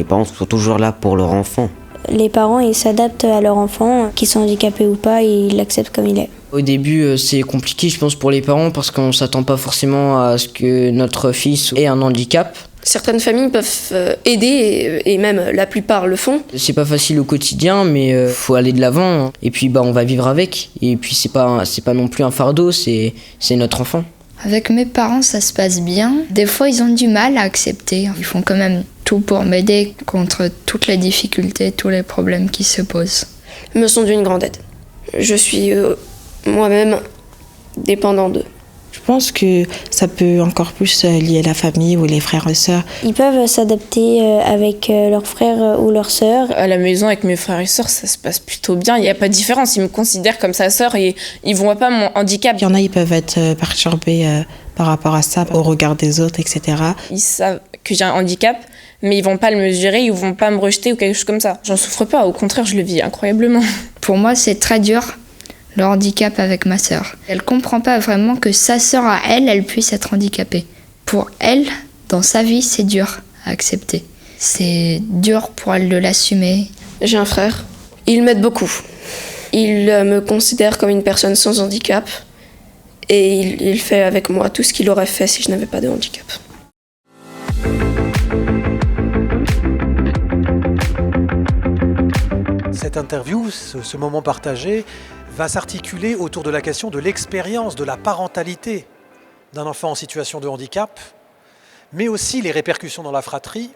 parents sont toujours là pour leur enfant. Les parents, ils s'adaptent à leur enfant, qu'ils soient handicapés ou pas, ils l'acceptent comme il est. Au début, c'est compliqué, je pense, pour les parents parce qu'on ne s'attend pas forcément à ce que notre fils ait un handicap. Certaines familles peuvent aider et même la plupart le font. C'est pas facile au quotidien, mais faut aller de l'avant. Et puis on va vivre avec. Et puis c'est pas non plus un fardeau, c'est notre enfant. Avec mes parents, ça se passe bien. Des fois, ils ont du mal à accepter. Ils font quand même tout pour m'aider contre toutes les difficultés, tous les problèmes qui se posent. Ils me sont d'une grande aide. Je suis moi-même dépendant d'eux. Je pense que ça peut encore plus lier la famille ou les frères et sœurs. Ils peuvent s'adapter avec leurs frères ou leurs sœurs. À la maison, avec mes frères et sœurs, ça se passe plutôt bien. Il n'y a pas de différence. Ils me considèrent comme sa sœur et ils ne voient pas mon handicap. Il y en a, ils peuvent être perturbés par rapport à ça, au regard des autres, etc. Ils savent que j'ai un handicap, mais ils ne vont pas le mesurer, ils ne vont pas me rejeter ou quelque chose comme ça. J'en souffre pas, au contraire, je le vis incroyablement. Pour moi, c'est très dur, le handicap avec ma sœur. Elle comprend pas vraiment que sa sœur à elle, elle puisse être handicapée. Pour elle, dans sa vie, c'est dur à accepter. C'est dur pour elle de l'assumer. J'ai un frère. Il m'aide beaucoup. Il me considère comme une personne sans handicap et il fait avec moi tout ce qu'il aurait fait si je n'avais pas de handicap. Cette interview, ce moment partagé, va s'articuler autour de la question de l'expérience, de la parentalité d'un enfant en situation de handicap, mais aussi les répercussions dans la fratrie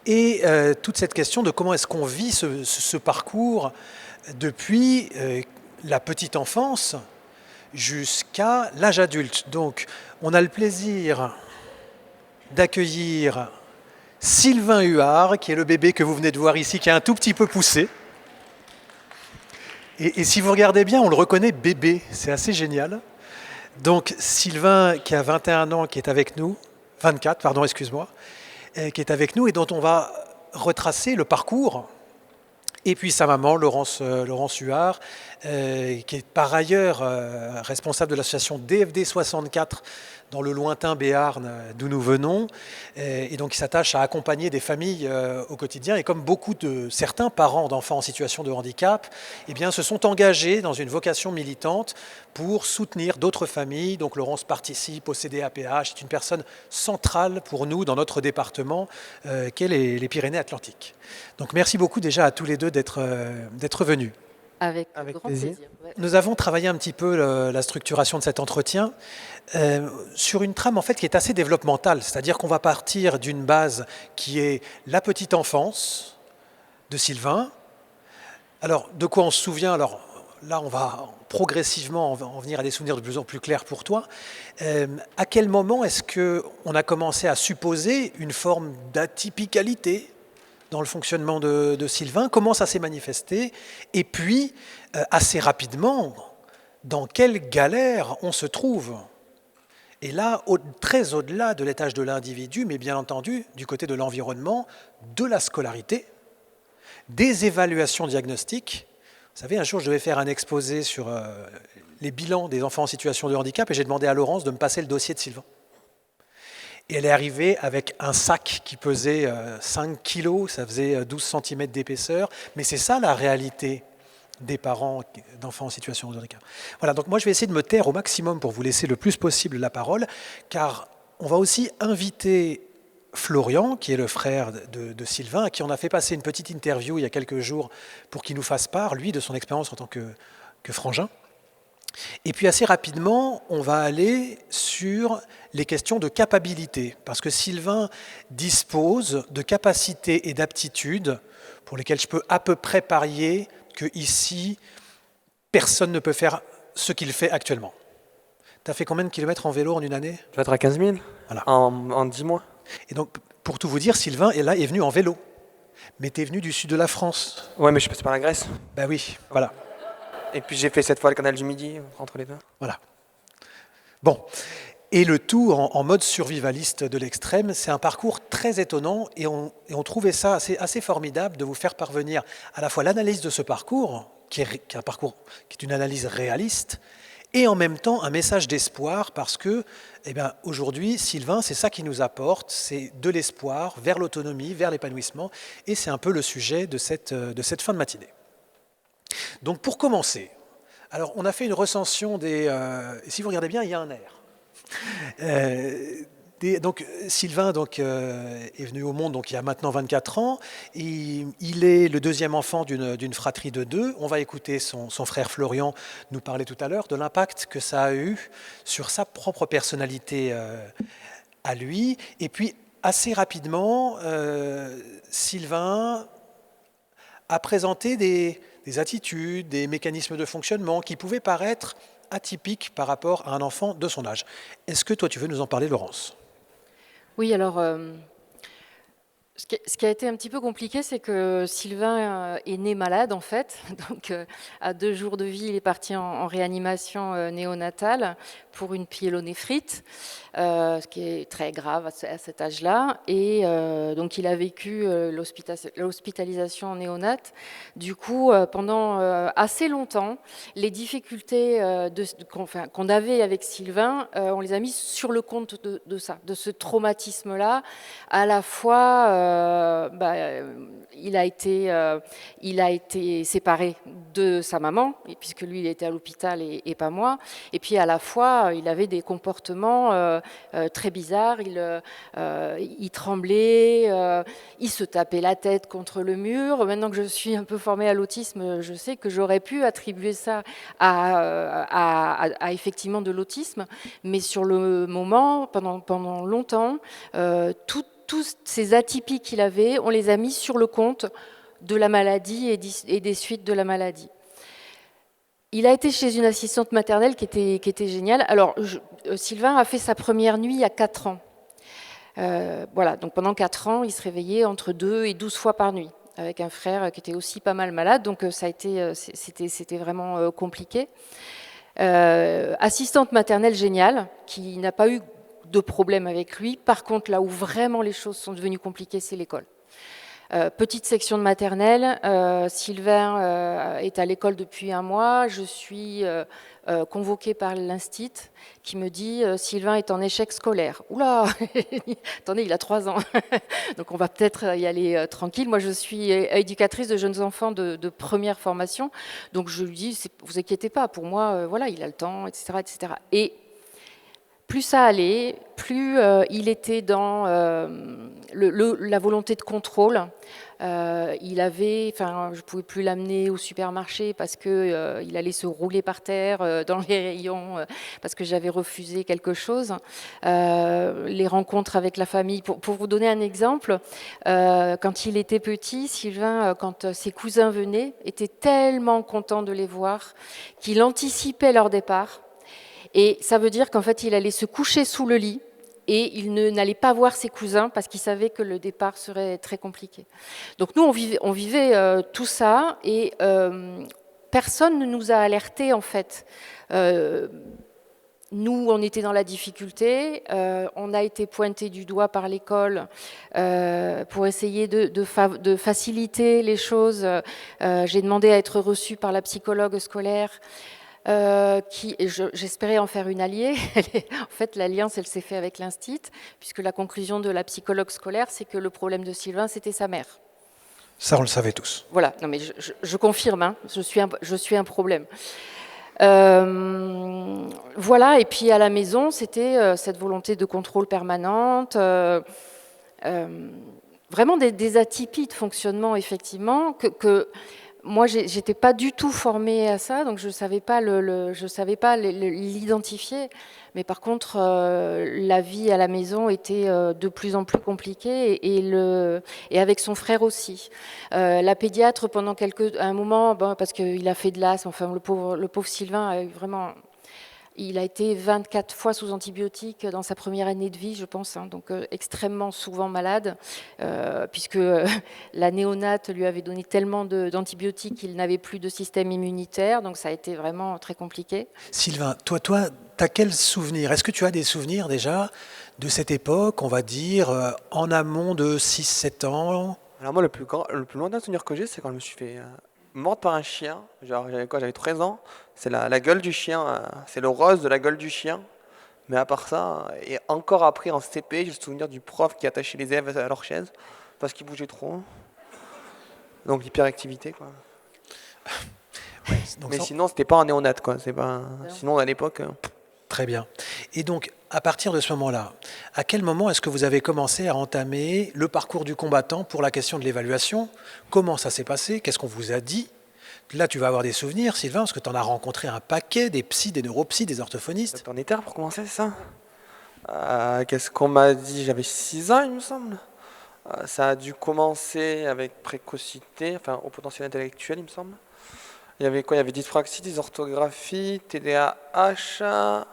et toute cette question de comment est-ce qu'on vit ce parcours depuis la petite enfance jusqu'à l'âge adulte. Donc, on a le plaisir d'accueillir Sylvain Huard, qui est le bébé que vous venez de voir ici, qui est un tout petit peu poussé. Et si vous regardez bien, on le reconnaît bébé, c'est assez génial. Donc Sylvain, qui a 21 ans, qui est avec nous, 24, pardon, excuse-moi, qui est avec nous et dont on va retracer le parcours. Et puis sa maman, Laurence Huard, qui est par ailleurs responsable de l'association DFD 64 dans le lointain Béarn d'où nous venons, et donc qui s'attache à accompagner des familles au quotidien. Et comme beaucoup de certains parents d'enfants en situation de handicap, eh bien, se sont engagés dans une vocation militante pour soutenir d'autres familles. Donc Laurence participe au CDAPH, c'est une personne centrale pour nous dans notre département, qu'est les Pyrénées-Atlantiques. Donc merci beaucoup déjà à tous les deux d'être venus. Avec grand plaisir. Ouais. Nous avons travaillé un petit peu la structuration de cet entretien sur une trame en fait qui est assez développementale, c'est-à-dire qu'on va partir d'une base qui est la petite enfance de Sylvain. Alors de quoi on se souvient? Alors là on va progressivement en venir à des souvenirs de plus en plus clairs pour toi. À quel moment est-ce qu'on a commencé à supposer une forme d'atypicalité dans le fonctionnement de Sylvain? Comment ça s'est manifesté? Et puis, assez rapidement, dans quelle galère on se trouve? Et là, très au-delà de l'étage de l'individu, mais bien entendu, du côté de l'environnement, de la scolarité, des évaluations diagnostiques. Vous savez, un jour, je devais faire un exposé sur les bilans des enfants en situation de handicap et j'ai demandé à Laurence de me passer le dossier de Sylvain. Et elle est arrivée avec un sac qui pesait 5 kilos, ça faisait 12 cm d'épaisseur. Mais c'est ça la réalité des parents d'enfants en situation de handicap. Voilà, donc moi je vais essayer de me taire au maximum pour vous laisser le plus possible la parole, car on va aussi inviter Florian, qui est le frère de Sylvain, à qui on a fait passer une petite interview il y a quelques jours pour qu'il nous fasse part, lui, de son expérience en tant que frangin. Et puis assez rapidement, on va aller sur les questions de capacité, parce que Sylvain dispose de capacités et d'aptitudes pour lesquelles je peux à peu près parier qu'ici, personne ne peut faire ce qu'il fait actuellement. Tu as fait combien de kilomètres en vélo en une année? Je vais être à 15 000 voilà. en 10 mois. Et donc, pour tout vous dire, Sylvain est venu en vélo. Mais tu es venu du sud de la France. Ouais, mais je suis passé par la Grèce. Ben oui, voilà. Et puis j'ai fait 7 fois le canal du Midi, entre les deux. Voilà. Bon, et le tout en mode survivaliste de l'extrême, c'est un parcours très étonnant et on trouvait ça assez formidable de vous faire parvenir à la fois l'analyse de ce parcours, qui est un parcours qui est une analyse réaliste, et en même temps un message d'espoir parce que aujourd'hui, Sylvain, c'est ça qui nous apporte, c'est de l'espoir vers l'autonomie, vers l'épanouissement, et c'est un peu le sujet de cette fin de matinée. Donc pour commencer, alors on a fait une recension si vous regardez bien, il y a un air. Donc Sylvain est venu au monde il y a maintenant 24 ans. Il est le deuxième enfant d'une fratrie de 2. On va écouter son frère Florian nous parler tout à l'heure de l'impact que ça a eu sur sa propre personnalité à lui. Et puis assez rapidement, Sylvain a présenté des attitudes, des mécanismes de fonctionnement qui pouvaient paraître atypiques par rapport à un enfant de son âge. Est-ce que toi tu veux nous en parler, Laurence ? Oui, alors, ce qui a été un petit peu compliqué, c'est que Sylvain est né malade, en fait. Donc, à 2 jours de vie, il est parti en réanimation néonatale pour une pyélonéphrite, ce qui est très grave à cet âge-là. Et donc, il a vécu l'hospitalisation en néonate. Du coup, pendant assez longtemps, les difficultés qu'on avait avec Sylvain, on les a mis sur le compte de ça, de ce traumatisme-là. À la fois, il a été séparé de sa maman, puisque lui, il était à l'hôpital et pas moi. Et puis, à la fois, il avait des comportements très bizarres. Il tremblait, il se tapait la tête contre le mur. Maintenant que je suis un peu formée à l'autisme, je sais que j'aurais pu attribuer ça à effectivement de l'autisme. Mais sur le moment, pendant longtemps, tous ces atypies qu'il avait, on les a mis sur le compte de la maladie et des suites de la maladie. Il a été chez une assistante maternelle qui était géniale. Alors, Sylvain a fait sa première nuit à 4 ans. Voilà, donc pendant 4 ans, il se réveillait entre 2 et 12 fois par nuit, avec un frère qui était aussi pas mal malade, donc c'était vraiment compliqué. Assistante maternelle géniale, qui n'a pas eu de problème avec lui. Par contre, là où vraiment les choses sont devenues compliquées, c'est l'école. Petite section de maternelle, Sylvain est à l'école depuis 1 mois, je suis convoquée par l'Instit qui me dit Sylvain est en échec scolaire. Oula, attendez, il a 3 ans, donc on va peut-être y aller tranquille. Moi je suis éducatrice de jeunes enfants de première formation, donc je lui dis vous inquiétez pas, pour moi voilà, il a le temps, etc. etc. Et plus ça allait, plus il était dans la volonté de contrôle. Je ne pouvais plus l'amener au supermarché parce qu'il allait se rouler par terre dans les rayons parce que j'avais refusé quelque chose. Les rencontres avec la famille. Pour vous donner un exemple, quand il était petit, Sylvain, quand ses cousins venaient, était tellement content de les voir qu'il anticipait leur départ. Et ça veut dire qu'en fait, il allait se coucher sous le lit et il n'allait pas voir ses cousins parce qu'il savait que le départ serait très compliqué. Donc nous, on vivait tout ça et personne ne nous a alertés en fait. Nous, on était dans la difficulté, on a été pointé du doigt par l'école pour essayer de faciliter les choses. J'ai demandé à être reçue par la psychologue scolaire. J'espérais en faire une alliée. En fait, l'alliance, elle s'est faite avec l'Instit, puisque la conclusion de la psychologue scolaire, c'est que le problème de Sylvain, c'était sa mère. Ça, on le savait tous. Voilà, non mais je confirme, hein, je suis un problème. Voilà, et puis à la maison, c'était cette volonté de contrôle permanente, vraiment des atypies de fonctionnement, effectivement, que moi, j'étais pas du tout formée à ça, donc je savais pas l'identifier. Mais par contre, la vie à la maison était de plus en plus compliquée et avec son frère aussi. La pédiatre, pendant un moment, parce qu'il a fait de l'asthme, enfin le pauvre Sylvain a eu vraiment. Il a été 24 fois sous antibiotiques dans sa première année de vie, je pense, hein, donc extrêmement souvent malade, puisque la néonate lui avait donné tellement d'antibiotiques qu'il n'avait plus de système immunitaire, donc ça a été vraiment très compliqué. Sylvain, toi, t'as quel souvenir? Est-ce que tu as des souvenirs déjà de cette époque, on va dire, en amont de 6-7 ans? Alors moi, le plus lointain souvenir que j'ai, c'est quand je me suis fait morte par un chien. Genre, j'avais quoi? J'avais 13 ans. C'est la gueule du chien. C'est le rose de la gueule du chien. Mais à part ça, et encore après en CP, j'ai le souvenir du prof qui attachait les élèves à leur chaise parce qu'ils bougeaient trop. Donc l'hyperactivité, quoi. Ouais, donc Mais ça- sinon, c'était pas un néonat, quoi. C'est pas... Sinon, à l'époque... Très bien. Et donc, à partir de ce moment-là, à quel moment est-ce que vous avez commencé à entamer le parcours du combattant pour la question de l'évaluation? Comment ça s'est passé? Qu'est-ce qu'on vous a dit? Là, tu vas avoir des souvenirs, Sylvain, parce que tu en as rencontré un paquet, des psys, des neuropsys, des orthophonistes. T'en étais pour commencer, c'est ça? Qu'est-ce qu'on m'a dit? J'avais 6 ans, il me semble. Ça a dû commencer avec précocité, enfin au potentiel intellectuel, il me semble. Il y avait quoi? Il y avait dyspraxie, dysorthographie, TDAH.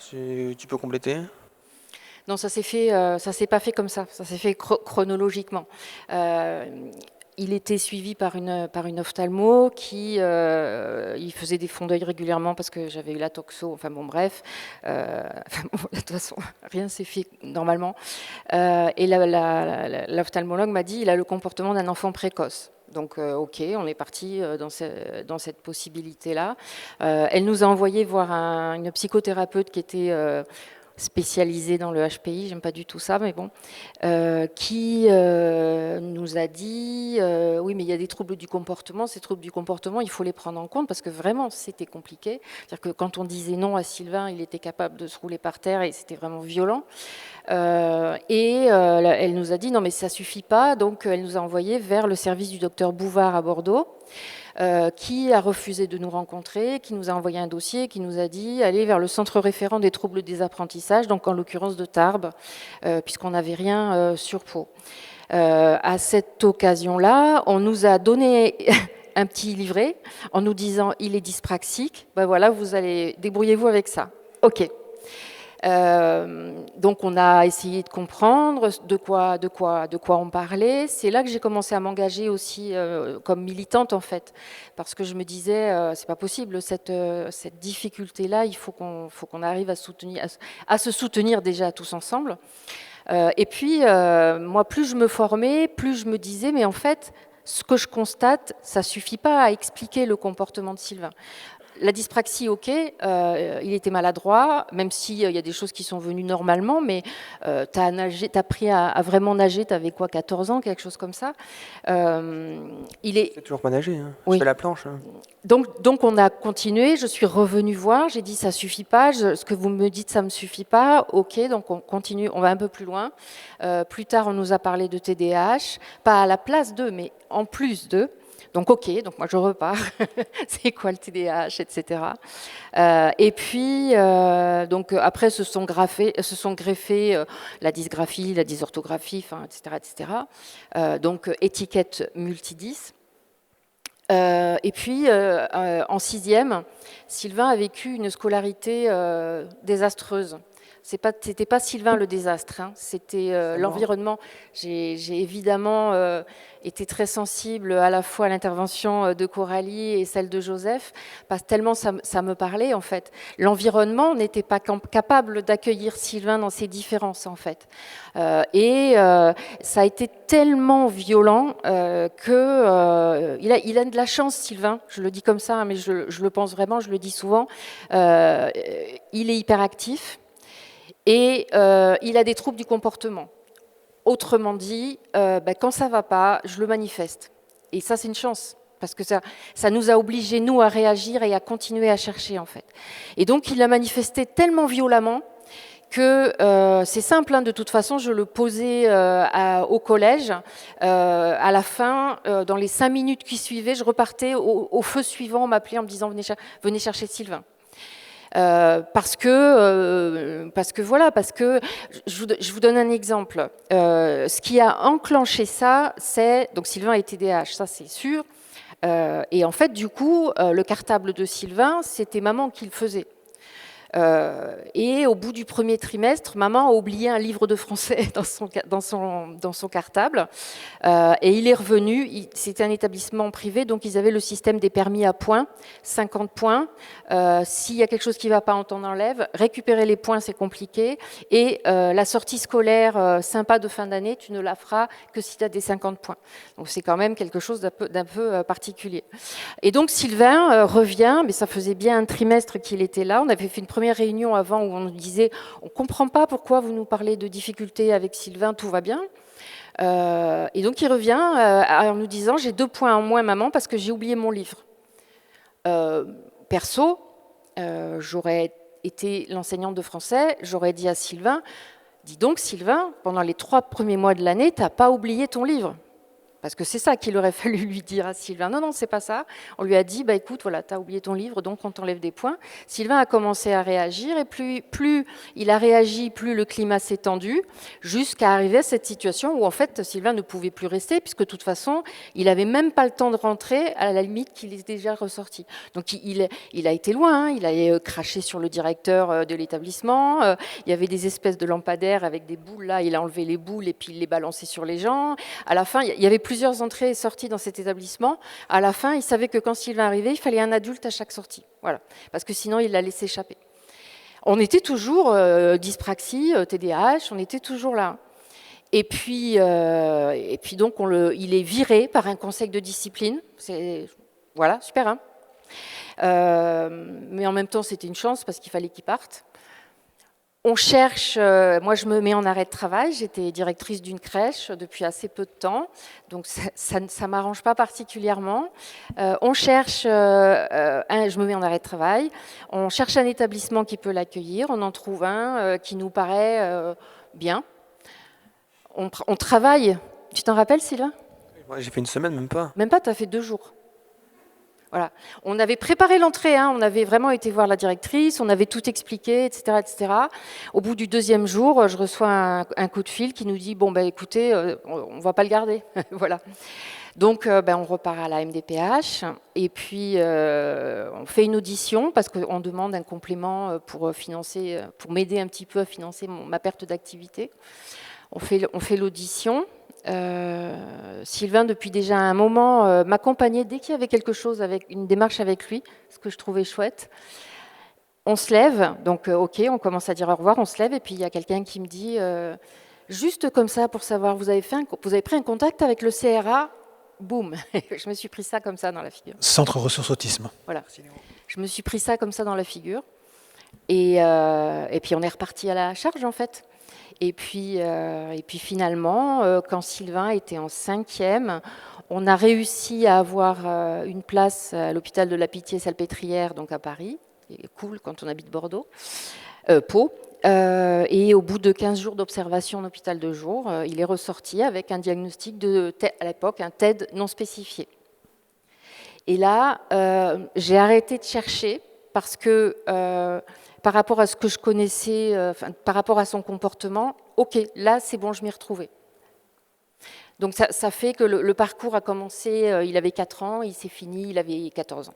Tu peux compléter? Non, ça s'est pas fait comme ça s'est fait chronologiquement. Il était suivi par une ophtalmo qui il faisait des fonds d'œil régulièrement parce que j'avais eu la toxo, enfin bon bref, de toute façon rien s'est fait normalement. Et l'ophtalmologue m'a dit il a le comportement d'un enfant précoce. Donc ok, on est parti dans cette possibilité-là. Elle nous a envoyé voir une psychothérapeute qui était spécialisée dans le HPI, j'aime pas du tout ça, mais bon, qui nous a dit oui, mais il y a des troubles du comportement, ces troubles du comportement, il faut les prendre en compte parce que vraiment c'était compliqué. C'est-à-dire que quand on disait non à Sylvain, il était capable de se rouler par terre et c'était vraiment violent. Elle nous a dit non, mais ça suffit pas, donc elle nous a envoyé vers le service du docteur Bouvard à Bordeaux. Qui a refusé de nous rencontrer, qui nous a envoyé un dossier, qui nous a dit allez vers le centre référent des troubles des apprentissages, donc en l'occurrence de Tarbes, puisqu'on n'avait rien sur Pau. À cette occasion-là, on nous a donné un petit livret en nous disant il est dyspraxique, ben voilà, vous allez débrouillez-vous avec ça. Ok. Donc on a essayé de comprendre de quoi on parlait. C'est là que j'ai commencé à m'engager aussi comme militante en fait, parce que je me disais c'est pas possible cette difficulté-là. Il faut qu'on arrive à se soutenir déjà tous ensemble. Et puis moi, plus je me formais, plus je me disais mais en fait ce que je constate, ça suffit pas à expliquer le comportement de Sylvain. La dyspraxie, ok, il était maladroit, même s'il y a des choses qui sont venues normalement, mais t'as appris à vraiment nager, t'avais quoi, 14 ans, quelque chose comme ça. C'est toujours pas nager, hein. Oui. Je fais la planche. Hein. Donc on a continué, je suis revenue voir, j'ai dit ça suffit pas, ce que vous me dites ça me suffit pas, ok, donc on continue, on va un peu plus loin. Plus tard on nous a parlé de TDAH, pas à la place d'eux, mais en plus d'eux. Donc ok, donc moi je repars, c'est quoi le TDAH, etc. Et puis donc après se sont greffés la dysgraphie, la dysorthographie, enfin etc. Donc étiquette multidys. Et puis en 6e, Sylvain a vécu une scolarité désastreuse. C'était pas Sylvain le désastre, hein. C'était l'environnement. J'ai évidemment été très sensible à la fois à l'intervention de Coralie et celle de Joseph, parce que tellement ça me parlait en fait. L'environnement n'était pas capable d'accueillir Sylvain dans ses différences en fait. Et ça a été tellement violent que il a de la chance Sylvain, je le dis comme ça, hein, mais je le pense vraiment, je le dis souvent. Il est hyperactif. Et il a des troubles du comportement. Autrement dit, quand ça ne va pas, je le manifeste. Et ça, c'est une chance, parce que ça nous a obligés, nous, à réagir et à continuer à chercher, en fait. Et donc, il l'a manifesté tellement violemment que c'est simple, hein, de toute façon, je le posais au collège. À la fin, dans les 5 minutes qui suivaient, je repartais au feu suivant, on m'appelait en me disant venez chercher Sylvain. Parce que je vous donne un exemple. Ce qui a enclenché ça, c'est donc Sylvain et TDAH, ça c'est sûr. Et en fait, du coup, le cartable de Sylvain, c'était maman qui le faisait. Et au bout du premier trimestre, maman a oublié un livre de français dans son cartable. Et il est revenu. C'était un établissement privé, donc ils avaient le système des permis à points, 50 points. S'il y a quelque chose qui ne va pas, on t'en enlève. Récupérer les points, c'est compliqué. Et la sortie scolaire sympa de fin d'année, tu ne la feras que si tu as des 50 points. Donc c'est quand même quelque chose d'un peu particulier. Et donc Sylvain revient, mais ça faisait bien un trimestre qu'il était là. On avait fait une première réunion avant où on nous disait « on ne comprend pas pourquoi vous nous parlez de difficultés avec Sylvain, tout va bien ». Et donc il revient en nous disant « j'ai 2 points en moins maman parce que j'ai oublié mon livre ». Perso, j'aurais été l'enseignante de français, j'aurais dit à Sylvain « dis donc Sylvain, pendant les 3 premiers mois de l'année, tu n'as pas oublié ton livre ». Parce que c'est ça qu'il aurait fallu lui dire à Sylvain. Non, non, c'est pas ça. On lui a dit, bah écoute, voilà, t'as oublié ton livre, donc on t'enlève des points. Sylvain a commencé à réagir, et plus il a réagi, plus le climat s'est tendu, jusqu'à arriver à cette situation où en fait Sylvain ne pouvait plus rester, puisque de toute façon, il n'avait même pas le temps de rentrer, à la limite qu'il est déjà ressorti. Donc il a été loin, hein. Il a craché sur le directeur de l'établissement, il y avait des espèces de lampadaires avec des boules, là, il a enlevé les boules et puis il les balançait sur les gens. À la fin, il y avait plusieurs entrées et sorties dans cet établissement. À la fin, il savait que quand Sylvain arrivait, il fallait un adulte à chaque sortie. Voilà. Parce que sinon, il la laissait échapper. On était toujours dyspraxie, TDAH, on était toujours là. Et puis donc, il est viré par un conseil de discipline. Voilà, super. Hein, mais en même temps, c'était une chance parce qu'il fallait qu'il parte. On cherche, moi je me mets en arrêt de travail, j'étais directrice d'une crèche depuis assez peu de temps, donc ça ne m'arrange pas particulièrement. On cherche, je me mets en arrêt de travail, on cherche un établissement qui peut l'accueillir, on en trouve un qui nous paraît bien. On travaille, tu t'en rappelles Sylvain? Ouais, j'ai fait une semaine, même pas. Même pas, tu as fait 2 jours. Voilà. On avait préparé l'entrée, hein, on avait vraiment été voir la directrice, on avait tout expliqué, etc., etc. Au bout du 2e jour, je reçois un coup de fil qui nous dit « bon, bah, écoutez, on ne va pas le garder ». Voilà. Donc, on repart à la MDPH et puis on fait une audition parce qu'on demande un complément pour m'aider un petit peu à financer ma perte d'activité. On fait l'audition. Sylvain, depuis déjà un moment, m'accompagnait dès qu'il y avait quelque chose, avec une démarche avec lui, ce que je trouvais chouette. On se lève, donc ok, on commence à dire au revoir, on se lève, et puis il y a quelqu'un qui me dit, juste comme ça pour savoir, vous avez pris un contact avec le CRA, boum, je me suis pris ça comme ça dans la figure. Centre ressources autisme. Voilà, je me suis pris ça comme ça dans la figure, et puis on est reparti à la charge en fait. Et puis finalement, quand Sylvain était en 5e, on a réussi à avoir une place à l'hôpital de la Pitié-Salpêtrière, donc à Paris. C'est cool quand on habite Bordeaux, Pau. Et au bout de 15 jours d'observation en hôpital de jour, il est ressorti avec un diagnostic à l'époque, un TED non spécifié. Et là, j'ai arrêté de chercher parce que par rapport à ce que je connaissais, par rapport à son comportement, ok, là c'est bon, je m'y retrouvais. Donc ça fait que le parcours a commencé, il avait 4 ans, il s'est fini, il avait 14 ans.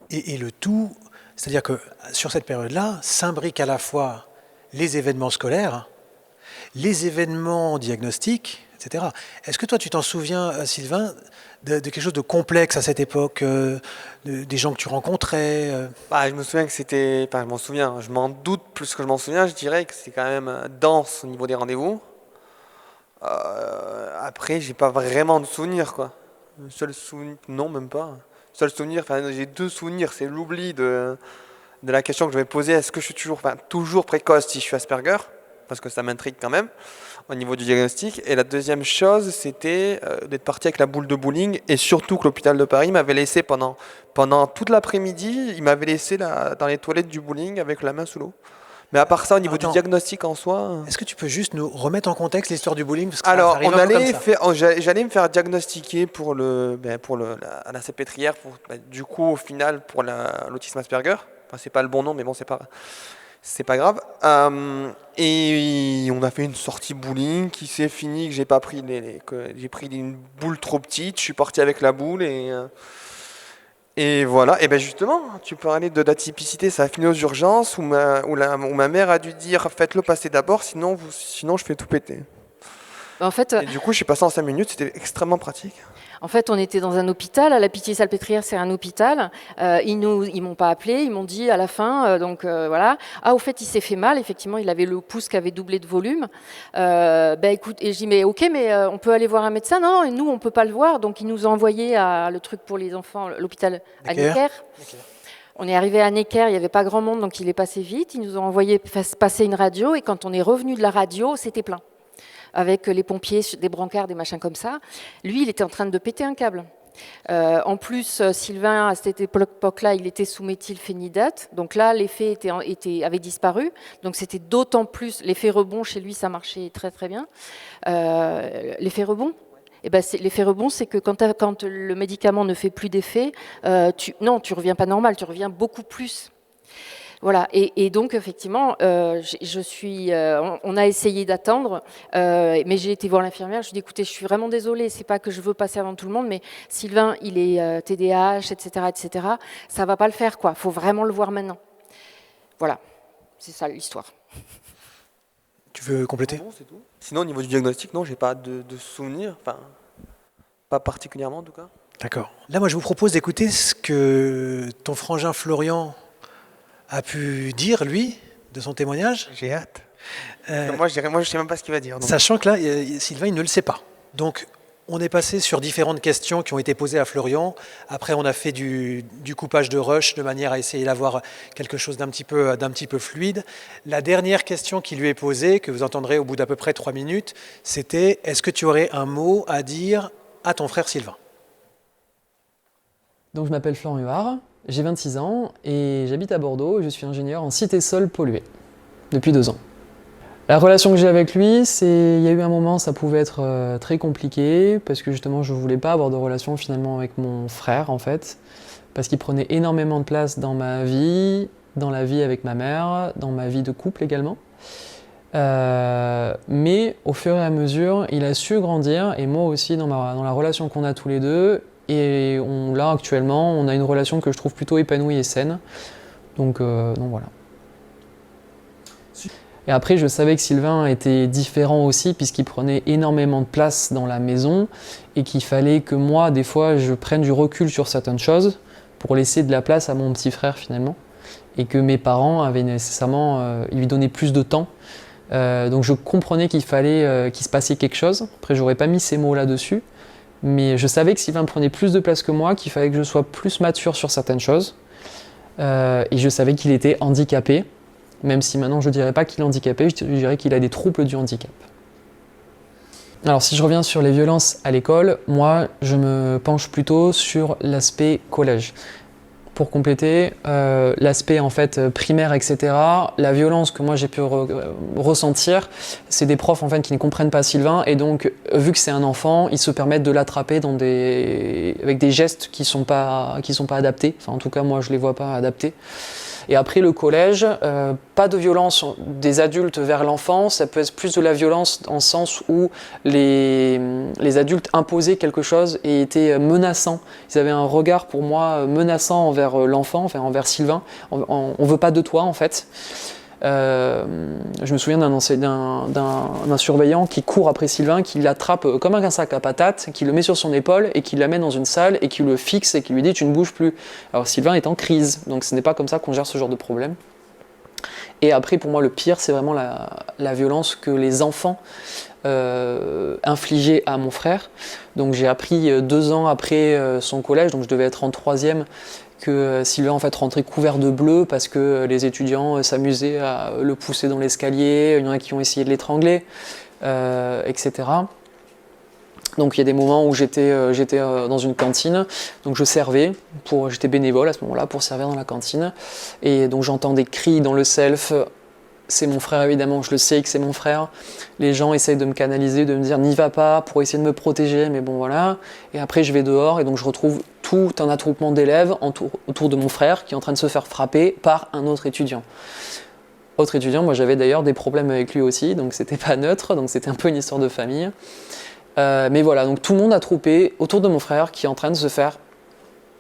Et le tout, c'est-à-dire que sur cette période-là, s'imbriquent à la fois les événements scolaires, les événements diagnostiques, etc. Est-ce que toi, tu t'en souviens, Sylvain, de quelque chose de complexe à cette époque, des gens que tu rencontrais Je me souviens que c'était... Enfin, je m'en doute plus que je m'en souviens. Je dirais que c'est quand même dense au niveau des rendez-vous. Après, j'ai pas vraiment de souvenirs, quoi. Le seul souvenir... Non, même pas. Le seul souvenir... Enfin, j'ai 2 souvenirs. C'est l'oubli de la question que je vais poser. Est-ce que je suis toujours précoce si je suis Asperger? Parce que ça m'intrigue quand même au niveau du diagnostic. Et la deuxième chose, c'était d'être parti avec la boule de bowling, et surtout que l'hôpital de Paris m'avait laissé pendant toute l'après-midi, il m'avait laissé dans les toilettes du bowling avec la main sous l'eau. Mais à part ça, au niveau du diagnostic en soi... Est-ce que tu peux juste nous remettre en contexte l'histoire du bowling? Parce que alors, j'allais me faire diagnostiquer pour la Salpêtrière, du coup, au final, pour l'autisme Asperger. Enfin, c'est pas le bon nom, mais bon, c'est pas grave. Et on a fait une sortie bowling qui s'est finie, que j'ai pas pris que j'ai pris une boule trop petite, je suis parti avec la boule Et voilà, et ben justement, tu parlais d'atypicité, ça a fini aux urgences où ma mère a dû dire faites-le passer d'abord, sinon je fais tout péter. En fait, Et du coup, je suis passé en 5 minutes, c'était extrêmement pratique. En fait, on était dans un hôpital. À la Pitié-Salpêtrière, c'est un hôpital. Ils m'ont pas appelé. Ils m'ont dit à la fin, voilà. Ah, au fait, il s'est fait mal. Effectivement, il avait le pouce qui avait doublé de volume. Écoute, et je dis mais ok, mais on peut aller voir un médecin. Non, et nous, on peut pas le voir. Donc, ils nous ont envoyé à le truc pour les enfants, l'hôpital à Necker. On est arrivé à Necker, il n'y avait pas grand monde, donc il est passé vite. Ils nous ont envoyé passer une radio. Et quand on est revenu de la radio, c'était plein. Avec les pompiers, des brancards, des machins comme ça. Lui, il était en train de péter un câble. En plus, Sylvain, à cette époque-là, il était sous méthylphénidate. Donc là, l'effet avait disparu. Donc c'était d'autant plus... L'effet rebond, chez lui, ça marchait très très bien. L'effet rebond l'effet rebond, c'est que quand le médicament ne fait plus d'effet, tu reviens pas normal, tu reviens beaucoup plus. Voilà, et donc effectivement, on a essayé d'attendre, mais j'ai été voir l'infirmière, je lui ai dit écoutez, je suis vraiment désolée, c'est pas que je veux passer avant tout le monde, mais Sylvain, il est TDAH, etc., ça va pas le faire, quoi. Faut vraiment le voir maintenant. Voilà, c'est ça l'histoire. Tu veux compléter ? Non, c'est tout. Sinon, au niveau du diagnostic, non, j'ai pas de souvenir, enfin, pas particulièrement en tout cas. D'accord. Là, moi, je vous propose d'écouter ce que ton frangin Florian a pu dire, lui, de son témoignage. J'ai hâte. Moi, je sais même pas ce qu'il va dire. Donc. Sachant que là, Sylvain, il ne le sait pas. Donc, on est passé sur différentes questions qui ont été posées à Florian. Après, on a fait du coupage de rush de manière à essayer d'avoir quelque chose d'un petit peu fluide. La dernière question qui lui est posée, que vous entendrez au bout d'à peu près 3 minutes, c'était « Est-ce que tu aurais un mot à dire à ton frère Sylvain ?» Donc, je m'appelle Florian Huard. J'ai 26 ans et j'habite à Bordeaux et je suis ingénieur en cité sol pollué depuis 2 ans. La relation que j'ai avec lui, il y a eu un moment, ça pouvait être très compliqué parce que justement je voulais pas avoir de relation finalement avec mon frère en fait, parce qu'il prenait énormément de place dans ma vie, dans la vie avec ma mère, dans ma vie de couple également. Mais au fur et à mesure, il a su grandir et moi aussi dans la relation qu'on a tous les deux. Et là, actuellement, on a une relation que je trouve plutôt épanouie et saine. Donc voilà. Et après, je savais que Sylvain était différent aussi, puisqu'il prenait énormément de place dans la maison, et qu'il fallait que moi, des fois, je prenne du recul sur certaines choses, pour laisser de la place à mon petit frère, finalement. Et que mes parents avaient nécessairement... ils lui donnaient plus de temps. Donc je comprenais qu'il fallait qu'il se passait quelque chose. Après, j'aurais pas mis ces mots là-dessus. Mais je savais que Sylvain prenait plus de place que moi, qu'il fallait que je sois plus mature sur certaines choses. Et je savais qu'il était handicapé, même si maintenant je ne dirais pas qu'il est handicapé, je dirais qu'il a des troubles du handicap. Alors si je reviens sur les violences à l'école, moi je me penche plutôt sur l'aspect collège. Pour compléter, l'aspect en fait primaire, etc., la violence que moi j'ai pu ressentir, c'est des profs en fait qui ne comprennent pas Sylvain et donc vu que c'est un enfant, ils se permettent de l'attraper avec des gestes qui sont pas adaptés. Enfin en tout cas moi je les vois pas adaptés. Et après le collège, pas de violence des adultes vers l'enfant, ça peut être plus de la violence en sens où les adultes imposaient quelque chose et étaient menaçants. Ils avaient un regard pour moi menaçant envers l'enfant, enfin envers Sylvain. On veut pas de toi en fait. Je me souviens d'un surveillant qui court après Sylvain, qui l'attrape comme un sac à patates, qui le met sur son épaule et qui l'amène dans une salle et qui le fixe et qui lui dit tu ne bouges plus. Alors Sylvain est en crise, donc ce n'est pas comme ça qu'on gère ce genre de problème. Et après pour moi le pire c'est vraiment la violence que les enfants infligeaient à mon frère. Donc j'ai appris 2 ans après son collège, donc je devais être en 3e, que Sylvain en fait rentrait couvert de bleu parce que les étudiants s'amusaient à le pousser dans l'escalier, il y en a qui ont essayé de l'étrangler, etc. Donc il y a des moments où j'étais dans une cantine, donc je servais, j'étais bénévole à ce moment-là pour servir dans la cantine, et donc j'entends des cris dans le self. C'est mon frère évidemment, je le sais que c'est mon frère. Les gens essayent de me canaliser, de me dire n'y va pas pour essayer de me protéger, mais bon voilà. Et après je vais dehors et donc je retrouve tout un attroupement d'élèves autour de mon frère qui est en train de se faire frapper par un autre étudiant. Autre étudiant, moi j'avais d'ailleurs des problèmes avec lui aussi, donc c'était pas neutre, donc c'était un peu une histoire de famille. Mais voilà, donc tout le monde attroupé autour de mon frère qui est en train de se faire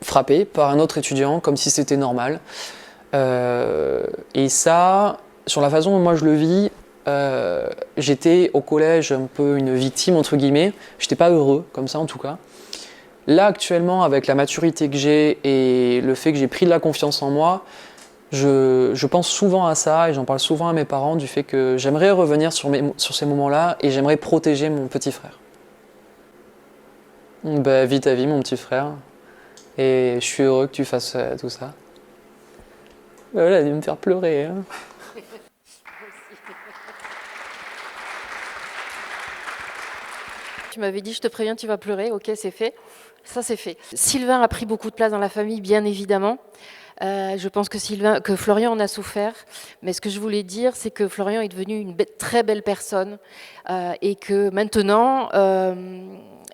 frappé par un autre étudiant comme si c'était normal. Et ça, sur la façon dont moi je le vis, j'étais au collège un peu une victime entre guillemets. J'étais pas heureux comme ça en tout cas. Là actuellement, avec la maturité que j'ai et le fait que j'ai pris de la confiance en moi, je pense souvent à ça et j'en parle souvent à mes parents du fait que j'aimerais revenir sur ces moments-là et j'aimerais protéger mon petit frère. Ben, vis ta vie mon petit frère et je suis heureux que tu fasses tout ça. Ben voilà, elle va me faire pleurer. Hein. Tu m'avais dit, je te préviens, tu vas pleurer. Ok, c'est fait. Ça, c'est fait. Sylvain a pris beaucoup de place dans la famille, bien évidemment. Je pense que Florian en a souffert. Mais ce que je voulais dire, c'est que Florian est devenu une très belle personne et que maintenant,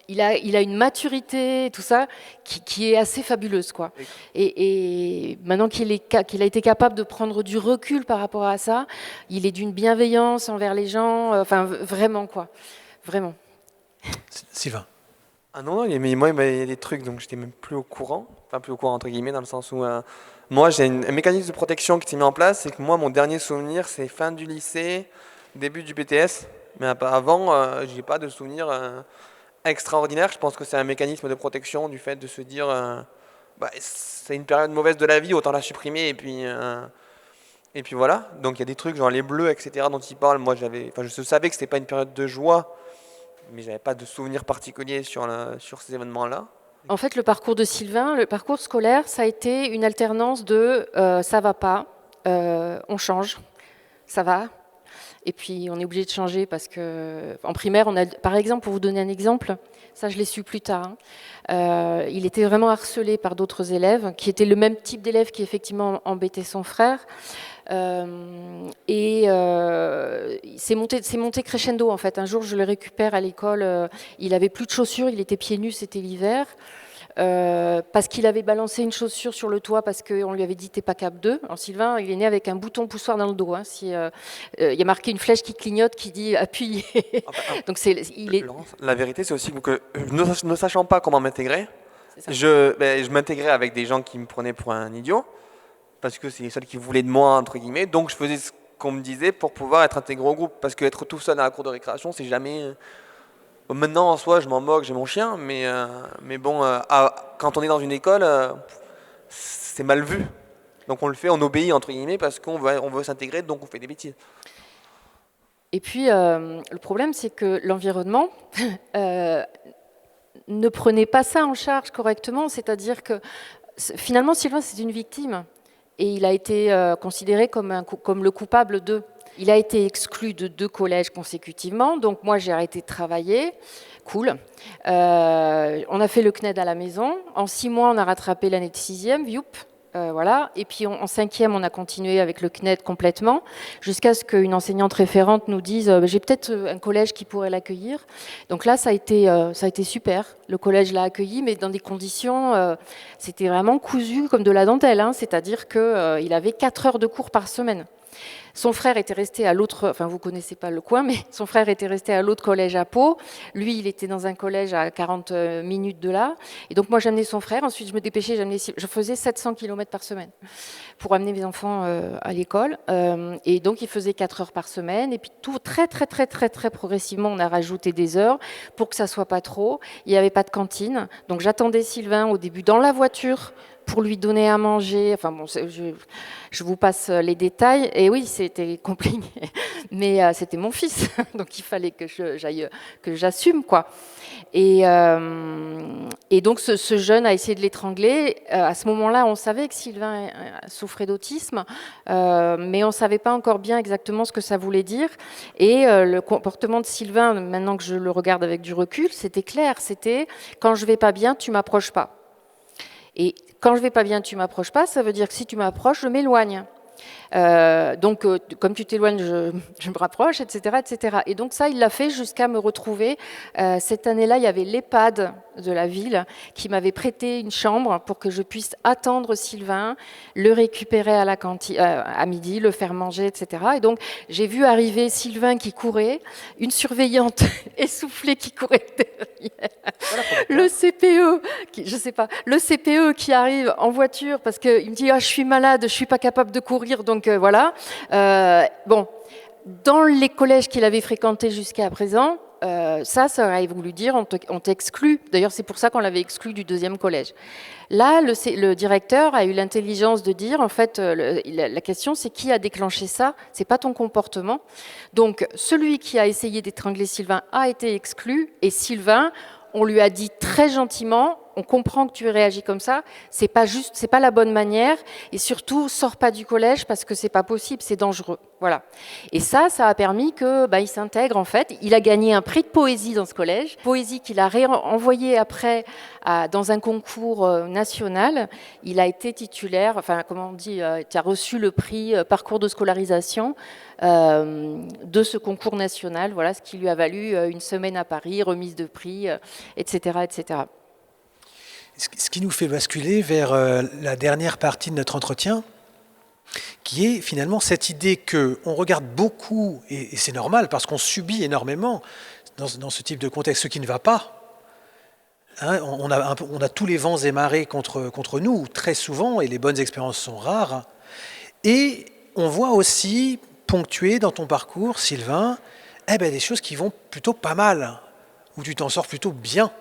il a une maturité, tout ça, qui est assez fabuleuse, quoi. Et maintenant qu'il a été capable de prendre du recul par rapport à ça, il est d'une bienveillance envers les gens. Enfin, vraiment, quoi. Vraiment. Sylvain. Ah non, moi, il y a des trucs, donc j'étais même plus au courant. Enfin, plus au courant, entre guillemets, dans le sens où... moi, j'ai un mécanisme de protection qui s'est mis en place. C'est que moi, mon dernier souvenir, c'est fin du lycée, début du BTS. Mais avant, j'ai pas de souvenir extraordinaire. Je pense que c'est un mécanisme de protection du fait de se dire... c'est une période mauvaise de la vie, autant la supprimer. Et puis voilà. Donc il y a des trucs, genre les bleus, etc., dont il parle. Moi, je savais que c'était pas une période de joie, mais j'avais pas de souvenir particulier sur ces événements-là. En fait, le parcours de Sylvain, le parcours scolaire, ça a été une alternance de ça va pas, on change, ça va, et puis on est obligé de changer parce que en primaire, par exemple, pour vous donner un exemple, ça je l'ai su plus tard, il était vraiment harcelé par d'autres élèves qui étaient le même type d'élèves qui effectivement embêtaient son frère. C'est monté crescendo en fait. Un jour je le récupère à l'école, il avait plus de chaussures, il était pieds nus, c'était l'hiver, parce qu'il avait balancé une chaussure sur le toit parce qu'on lui avait dit t'es pas cap 2. Alors Sylvain, il est né avec un bouton poussoir dans le dos, hein. Il y a marqué une flèche qui clignote qui dit appuie. Donc la vérité c'est aussi que ne sachant pas comment m'intégrer, je m'intégrais avec des gens qui me prenaient pour un idiot. Parce que c'est les seuls qui voulaient de moi, entre guillemets. Donc je faisais ce qu'on me disait pour pouvoir être intégré au groupe. Parce qu'être tout seul à la cour de récréation, c'est jamais... Maintenant, en soi, je m'en moque, j'ai mon chien. Mais bon, quand on est dans une école, c'est mal vu. Donc on le fait, on obéit, entre guillemets, parce qu'on veut s'intégrer, donc on fait des bêtises. Et puis, le problème, c'est que l'environnement ne prenait pas ça en charge correctement. C'est-à-dire que, finalement, Sylvain, c'est une victime. Et il a été considéré comme le coupable d'eux. Il a été exclu de 2 collèges consécutivement, donc moi j'ai arrêté de travailler, cool. On a fait le CNED à la maison, en 6 mois on a rattrapé l'année de 6e, youp, voilà. Et puis en 5e on a continué avec le CNED complètement, jusqu'à ce qu'une enseignante référente nous dise j'ai peut-être un collège qui pourrait l'accueillir. Donc là ça a été super, le collège l'a accueilli, mais dans des conditions, c'était vraiment cousu comme de la dentelle, hein. C'est-à-dire qu'il avait 4 heures de cours par semaine. Son frère était resté à l'autre, enfin vous connaissez pas le coin, mais son frère était resté à l'autre collège à Pau. Lui, il était dans un collège à 40 minutes de là. Et donc moi, j'amenais son frère. Ensuite, je me dépêchais, je faisais 700 km par semaine pour amener mes enfants à l'école. Et donc, il faisait 4 heures par semaine. Et puis tout très progressivement, on a rajouté des heures pour que ça soit pas trop. Il n'y avait pas de cantine. Donc j'attendais Sylvain au début dans la voiture pour lui donner à manger. Enfin bon, je vous passe les détails. Et oui, c'était compliqué, mais c'était mon fils, donc il fallait que j'assume, quoi. Et donc ce jeune a essayé de l'étrangler. À ce moment-là, on savait que Sylvain souffrait d'autisme, mais on ne savait pas encore bien exactement ce que ça voulait dire. Et le comportement de Sylvain, maintenant que je le regarde avec du recul, c'était clair. C'était quand je vais pas bien, tu m'approches pas. Et quand je vais pas bien, tu m'approches pas, ça veut dire que si tu m'approches, je m'éloigne. Donc, comme tu t'éloignes, je me rapproche, etc., etc. Et donc ça, il l'a fait jusqu'à me retrouver. Cette année-là, il y avait l'EHPAD de la ville qui m'avait prêté une chambre pour que je puisse attendre Sylvain, le récupérer à la cantine, à midi, le faire manger, etc. Et donc, j'ai vu arriver Sylvain qui courait, une surveillante essoufflée qui courait derrière, le CPE, le CPE qui arrive en voiture parce qu'il me dit « Ah, je suis malade, je suis pas capable de courir, donc voilà. » Bon, dans les collèges qu'il avait fréquentés jusqu'à présent, ça aurait voulu dire on t'exclut. D'ailleurs, c'est pour ça qu'on l'avait exclu du 2e collège. Là, le directeur a eu l'intelligence de dire, en fait, la question, c'est qui a déclenché ça? C'est pas ton comportement. Donc, celui qui a essayé d'étrangler Sylvain a été exclu, et Sylvain, on lui a dit très gentiment, on comprend que tu réagis comme ça, c'est pas juste, c'est pas la bonne manière, et surtout, sors pas du collège parce que c'est pas possible, c'est dangereux. Voilà. Et ça a permis que, il s'intègre en fait. Il a gagné un prix de poésie dans ce collège, poésie qu'il a renvoyé après dans un concours national. Il a été titulaire, enfin comment on dit, il a reçu le prix parcours de scolarisation de ce concours national. Voilà, ce qui lui a valu une semaine à Paris, remise de prix, etc., etc. Ce qui nous fait basculer vers la dernière partie de notre entretien, qui est finalement cette idée qu'on regarde beaucoup, et c'est normal parce qu'on subit énormément dans ce type de contexte ce qui ne va pas. Hein, on a tous les vents et marées contre nous, très souvent, et les bonnes expériences sont rares. Et on voit aussi ponctuer dans ton parcours, Sylvain, des choses qui vont plutôt pas mal, où tu t'en sors plutôt bien.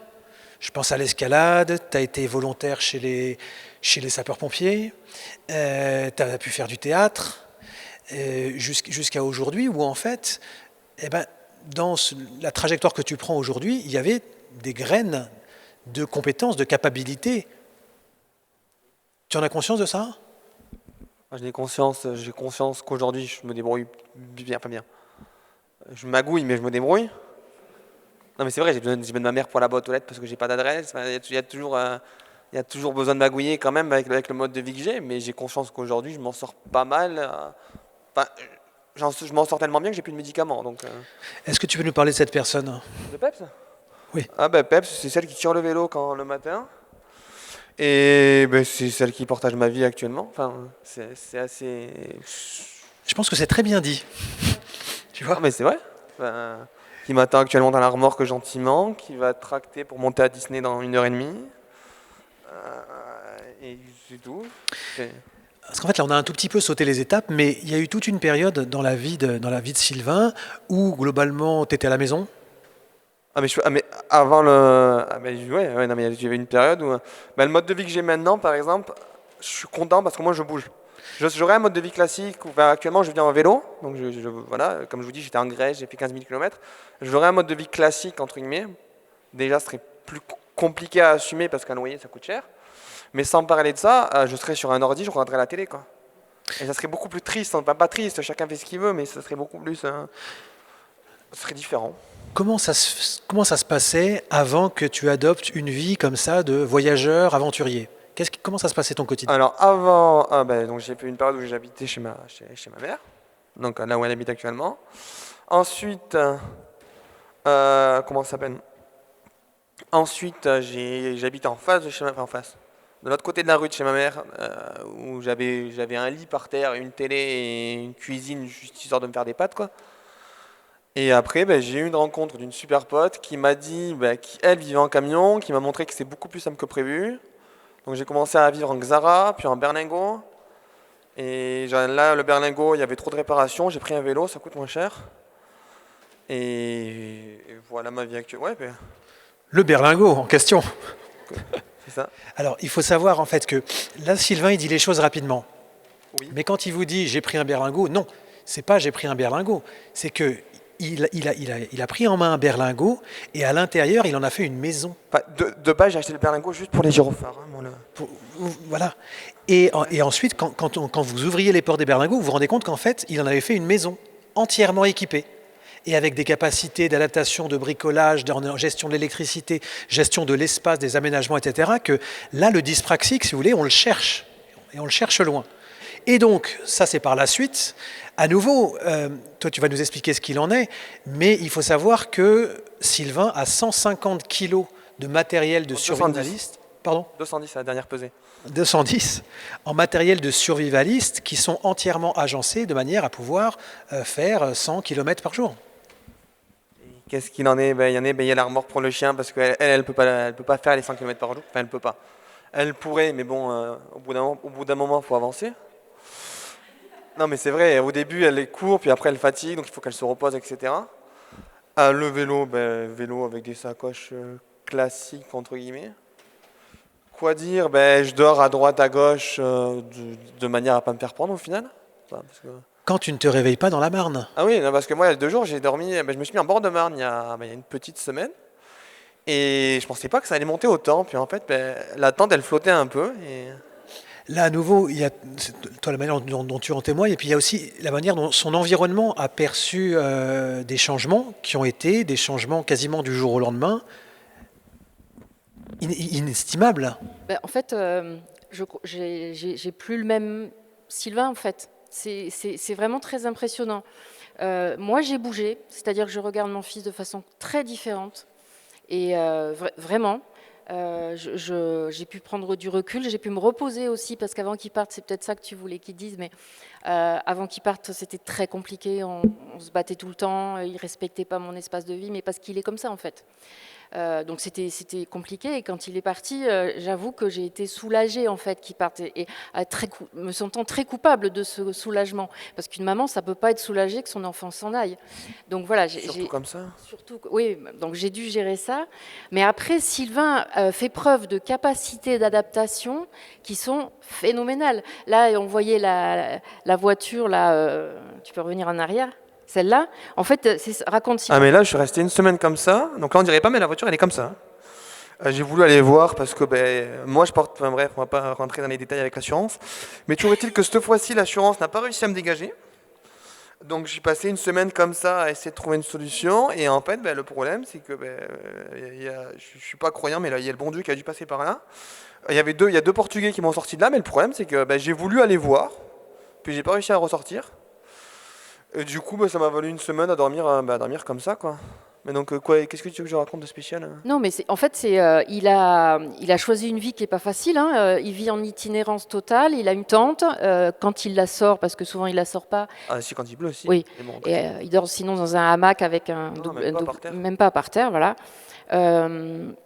Je pense à l'escalade, tu as été volontaire chez les sapeurs-pompiers, tu as pu faire du théâtre, jusqu'à aujourd'hui, où en fait, dans la trajectoire que tu prends aujourd'hui, il y avait des graines de compétences, de capacités. Tu en as conscience de ça? J'ai conscience qu'aujourd'hui, je me débrouille bien, pas bien. Je magouille, mais je me débrouille. Non mais c'est vrai, j'ai besoin de ma mère pour la boîte aux lettres parce que j'ai pas d'adresse. Il y a toujours besoin de magouiller quand même avec le mode de vie que j'ai, mais j'ai conscience qu'aujourd'hui je m'en sors pas mal. Je m'en sors tellement bien que j'ai plus de médicaments. Donc, Est-ce que tu peux nous parler de cette personne? De Peps? Oui. Peps, c'est celle qui tire le vélo le matin. Et c'est celle qui partage ma vie actuellement. Enfin, c'est assez... Je pense que c'est très bien dit. Tu vois? Mais c'est vrai. Qui m'attend actuellement dans la remorque gentiment, qui va tracter pour monter à Disney dans 1h30. Et c'est tout. Parce qu'en fait, là, on a un tout petit peu sauté les étapes, mais il y a eu toute une période dans la vie de Sylvain où, globalement, tu étais à la maison. Mais avant le... il y avait une période où... le mode de vie que j'ai maintenant, par exemple, je suis content parce que moi, je bouge. J'aurais un mode de vie classique où actuellement je viens en vélo, donc voilà, comme je vous dis, j'étais en Grèce, j'ai fait 15 000 km. J'aurais un mode de vie classique, entre guillemets. Déjà, ce serait plus compliqué à assumer parce qu'un loyer, ça coûte cher. Mais sans parler de ça, je serais sur un ordi, je regarderais la télé, quoi. Et ça serait beaucoup plus triste, enfin pas triste, chacun fait ce qu'il veut, mais ça serait beaucoup plus... ça serait différent. Comment ça se passait avant que tu adoptes une vie comme ça de voyageur, aventurier? Comment ça se passait ton quotidien? Alors avant, donc j'ai fait une période où j'habitais chez ma mère, donc là où elle habite actuellement. Ensuite, comment ça s'appelle? Ensuite, j'habitais en face de chez ma mère, de l'autre côté de la rue de chez ma mère, où j'avais un lit par terre, une télé et une cuisine, juste histoire de me faire des pâtes, quoi. Et après, j'ai eu une rencontre d'une super pote qui m'a dit qu'elle vivait en camion, qui m'a montré que c'était beaucoup plus simple que prévu. Donc j'ai commencé à vivre en Xara, puis en berlingot. Et là, le berlingot, il y avait trop de réparations. J'ai pris un vélo, ça coûte moins cher. Et voilà ma vie actuelle. Ouais, Le berlingot en question. C'est ça. Alors, il faut savoir en fait que là, Sylvain, il dit les choses rapidement. Oui. Mais quand il vous dit « j'ai pris un berlingot », non, c'est pas « j'ai pris un berlingot », c'est que il a pris en main un berlingot et à l'intérieur, il en a fait une maison. De base, j'ai acheté le berlingot juste pour les gyrophares. Voilà. Et ensuite, quand vous ouvriez les portes des berlingots, vous vous rendez compte qu'en fait, il en avait fait une maison entièrement équipée et avec des capacités d'adaptation, de bricolage, de gestion de l'électricité, gestion de l'espace, des aménagements, etc. Que là, le dyspraxique, si vous voulez, on le cherche. Et on le cherche loin. Et donc, ça c'est par la suite. À nouveau, toi tu vas nous expliquer ce qu'il en est, mais il faut savoir que Sylvain a 150 kilos de matériel de survivaliste. Pardon ? 210 à la dernière pesée. 210 en matériel de survivaliste qui sont entièrement agencés de manière à pouvoir faire 100 km par jour. Qu'est-ce qu'il en est? Il y a l'armoire pour le chien parce qu'elle peut pas faire les 100 km par jour. Enfin, elle peut pas. Elle pourrait, mais bon, au bout d'un moment, il faut avancer. Non, mais c'est vrai, au début, elle est court, puis après, elle fatigue, donc il faut qu'elle se repose, etc. Le vélo, vélo avec des sacoches classiques, entre guillemets. Quoi dire? Je dors à droite, à gauche, de manière à ne pas me faire prendre au final. Parce que... Quand tu ne te réveilles pas dans la Marne? Ah oui, non, parce que moi, il y a 2 jours, j'ai dormi, je me suis mis en bord de Marne il y a une petite semaine. Et je pensais pas que ça allait monter autant. Puis en fait, la tente, elle flottait un peu. Et... Là, à nouveau, il y a toi, la manière dont tu en témoignes, et puis il y a aussi la manière dont son environnement a perçu des changements qui ont été des changements quasiment du jour au lendemain, inestimables. En fait, j'ai plus le même Sylvain, en fait. C'est vraiment très impressionnant. Moi, j'ai bougé, c'est-à-dire que je regarde mon fils de façon très différente. Et vraiment, j'ai pu prendre du recul, j'ai pu me reposer aussi, parce qu'avant qu'il parte, c'est peut-être ça que tu voulais qu'il dise, mais avant qu'il parte, c'était très compliqué, on se battait tout le temps, il ne respectait pas mon espace de vie, mais parce qu'il est comme ça en fait. Donc c'était compliqué, et quand il est parti, j'avoue que j'ai été soulagée en fait qu'il parte, et me sentant très coupable de ce soulagement, parce qu'une maman, ça peut pas être soulagée que son enfant s'en aille. Donc voilà, surtout comme ça. Surtout, oui, donc j'ai dû gérer ça. Mais après, Sylvain fait preuve de capacités d'adaptation qui sont phénoménales. Là, on voyait la voiture, là, tu peux revenir en arrière? Celle-là, en fait, raconte si. Ah, mais là, je suis resté une semaine comme ça. Donc là, on dirait pas, mais la voiture, elle est comme ça. J'ai voulu aller voir parce que moi, je porte. Enfin bref, on va pas rentrer dans les détails avec l'assurance. Mais toujours est-il que cette fois-ci, l'assurance n'a pas réussi à me dégager. Donc j'ai passé une semaine comme ça à essayer de trouver une solution. Et en fait, le problème, c'est que je suis pas croyant, mais là, il y a le bon Dieu qui a dû passer par là. Il y a 2 Portugais qui m'ont sorti de là, mais le problème, c'est que j'ai voulu aller voir, puis j'ai pas réussi à ressortir. Et du coup, ça m'a valu une semaine à dormir comme ça, quoi. Mais donc, qu'est-ce que tu veux que je raconte de spécial? Non, mais en fait, il a choisi une vie qui n'est pas facile. Hein. Il vit en itinérance totale, il a une tente. Quand il la sort, parce que souvent il ne la sort pas. Ah, si, quand il pleut aussi. Oui, bon, et il dort sinon dans un hamac avec même pas par terre, voilà.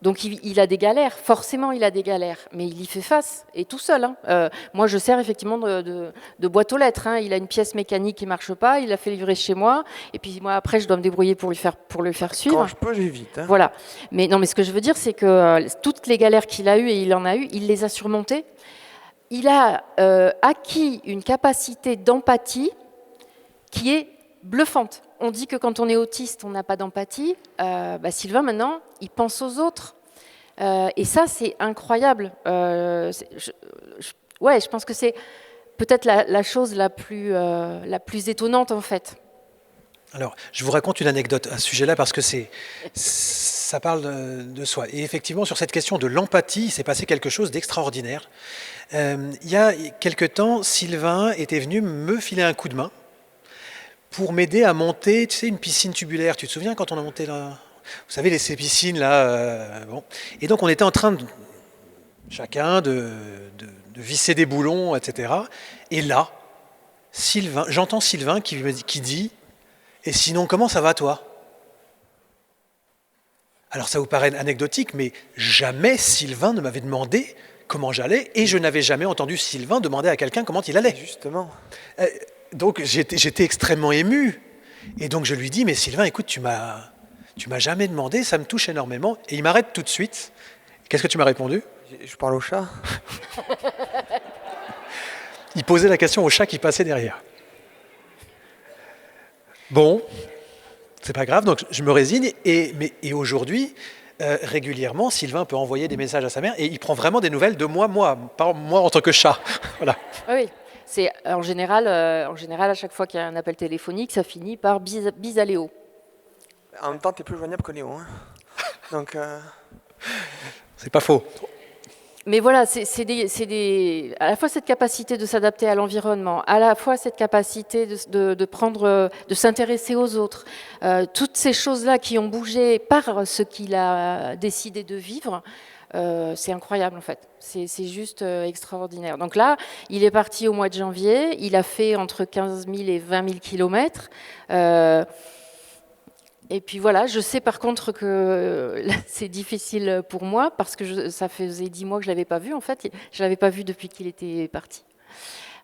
Donc il a des galères, forcément il a des galères, mais il y fait face, et tout seul. Hein. Moi je sers effectivement de boîte aux lettres. Hein. Il a une pièce mécanique qui ne marche pas, il l'a fait livrer chez moi, et puis moi après je dois me débrouiller pour le faire suivre. Quand je peux, j'évite. Hein. Voilà. Mais non, mais ce que je veux dire, c'est que toutes les galères qu'il a eues, et il en a eu, il les a surmontées. Il a acquis une capacité d'empathie qui est bluffante. On dit que quand on est autiste, on n'a pas d'empathie. Sylvain, maintenant, il pense aux autres. Et ça, c'est incroyable. Je pense que c'est peut-être la chose la plus étonnante, en fait. Alors, je vous raconte une anecdote à ce sujet-là, parce que ça parle de soi. Et effectivement, sur cette question de l'empathie, il s'est passé quelque chose d'extraordinaire. Il y a quelque temps, Sylvain était venu me filer un coup de main pour m'aider à monter, tu sais, une piscine tubulaire. Tu te souviens quand on a monté là? Vous savez, ces piscines là. Bon. Et donc on était en train chacun de visser des boulons, etc. Et là, j'entends Sylvain qui dit « Et sinon, comment ça va toi ?» Alors ça vous paraît anecdotique, mais jamais Sylvain ne m'avait demandé comment j'allais, et je n'avais jamais entendu Sylvain demander à quelqu'un comment il allait. Justement. Donc j'étais extrêmement ému. Et donc je lui dis, mais Sylvain, écoute, tu m'as jamais demandé, ça me touche énormément. Et il m'arrête tout de suite. Qu'est-ce que tu m'as répondu? Je parle au chat. Il posait la question au chat qui passait derrière. Bon, c'est pas grave, donc je me résigne. Et aujourd'hui, régulièrement, Sylvain peut envoyer des messages à sa mère, et il prend vraiment des nouvelles de moi, pas moi en tant que chat. Voilà. Oui. C'est en général, à chaque fois qu'il y a un appel téléphonique, ça finit par bis à Léo. En même temps, tu es plus joignable que Léo. Hein. Donc, c'est pas faux. Mais voilà, à la fois cette capacité de s'adapter à l'environnement, à la fois cette capacité de s'intéresser aux autres, toutes ces choses-là qui ont bougé par ce qu'il a décidé de vivre, c'est incroyable en fait. C'est juste extraordinaire. Donc là, il est parti au mois de janvier, il a fait entre 15 000 et 20 000 kilomètres. Et puis voilà, je sais par contre que c'est difficile pour moi parce que ça faisait 10 mois que je ne l'avais pas vu en fait. Je ne l'avais pas vu depuis qu'il était parti.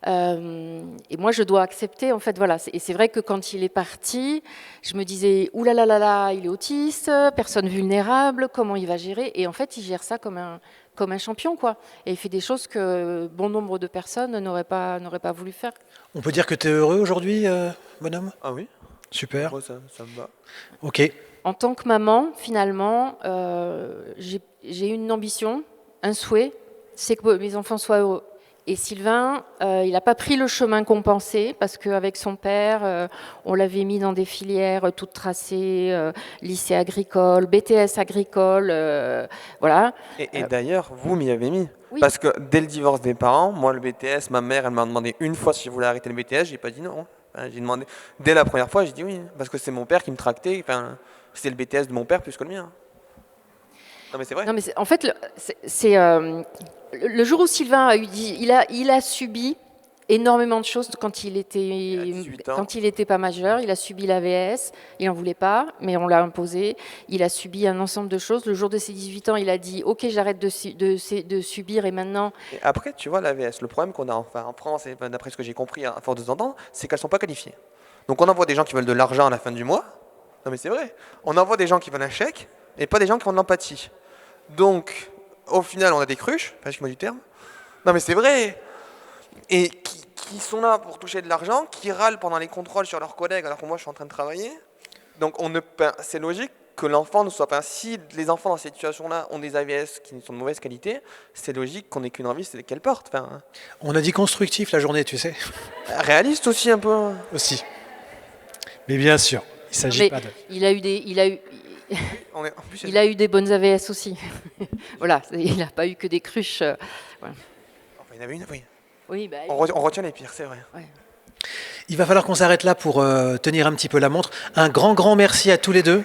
Et moi je dois accepter en fait, voilà. Et c'est vrai que quand il est parti, je me disais ouh là là là là, il est autiste, personne vulnérable, comment il va gérer? Et en fait il gère ça comme un champion quoi. Et il fait des choses que bon nombre de personnes n'auraient pas voulu faire. On peut dire que tu es heureux aujourd'hui, bonhomme? Ah oui. Super. Moi, ça me va. Ok. En tant que maman, finalement, j'ai une ambition, un souhait, c'est que mes enfants soient heureux. Et Sylvain, il n'a pas pris le chemin qu'on pensait, parce qu'avec son père, on l'avait mis dans des filières toutes tracées, lycée agricole, BTS agricole, voilà. Et d'ailleurs, vous m'y avez mis. Oui. Parce que dès le divorce des parents, moi, le BTS, ma mère, elle m'a demandé une fois si je voulais arrêter le BTS, j'ai pas dit non. J'ai demandé, dès la première fois, j'ai dit oui, parce que c'est mon père qui me tractait, enfin, c'était le BTS de mon père plus que le mien. Non mais c'est vrai. Non mais en fait, le jour où Sylvain il a subi énormément de choses quand il était pas majeur. Il a subi l'AVS, il n'en voulait pas, mais on l'a imposé. Il a subi un ensemble de choses. Le jour de ses 18 ans, il a dit ok, j'arrête de subir et maintenant. Et après, tu vois, l'AVS, le problème qu'on a en France, et d'après ce que j'ai compris à force de t'entendre, c'est qu'elles ne sont pas qualifiées. Donc on envoie des gens qui veulent de l'argent à la fin du mois. Non mais c'est vrai. On envoie des gens qui veulent un chèque et pas des gens qui ont de l'empathie. Donc, au final, on a des cruches, excuse-moi du terme. Non mais c'est vrai. Et qui sont là pour toucher de l'argent, qui râlent pendant les contrôles sur leurs collègues alors que moi je suis en train de travailler. Donc c'est logique que l'enfant ne soit pas... Si les enfants dans cette situation-là ont des AVS qui sont de mauvaise qualité, c'est logique qu'on n'ait qu'une envie, c'est qu'elles portent. Enfin, on a dit constructif la journée, tu sais. Réaliste aussi un peu. Aussi. Mais bien sûr, il ne s'agit pas de... Il a eu des bonnes AVS aussi. Voilà, il n'a pas eu que des cruches. Voilà. Enfin, il y en avait une, oui. Oui, bah, on retient les pires, c'est vrai. Ouais. Il va falloir qu'on s'arrête là pour tenir un petit peu la montre. Un grand merci à tous les deux.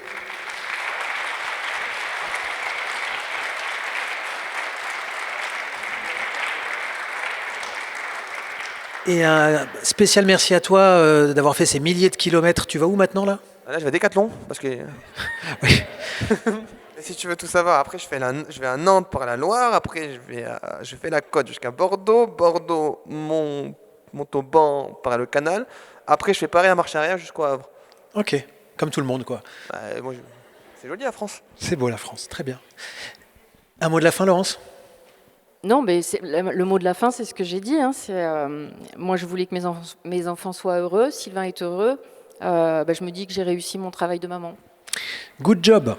Et un spécial merci à toi d'avoir fait ces milliers de kilomètres. Tu vas où maintenant là? Là, je vais à Décathlon, parce que... Oui. Si tu veux tout savoir, après je vais à Nantes par la Loire, après je fais la côte jusqu'à Bordeaux, Montauban par le canal, après je fais pareil à marche arrière jusqu'au Havre. Ok, comme tout le monde quoi. C'est joli la France. C'est beau la France, très bien. Un mot de la fin, Laurence? Non, mais le mot de la fin, c'est ce que j'ai dit. Hein, moi, je voulais que mes enfants soient heureux. Sylvain est heureux. Je me dis que j'ai réussi mon travail de maman. Good job.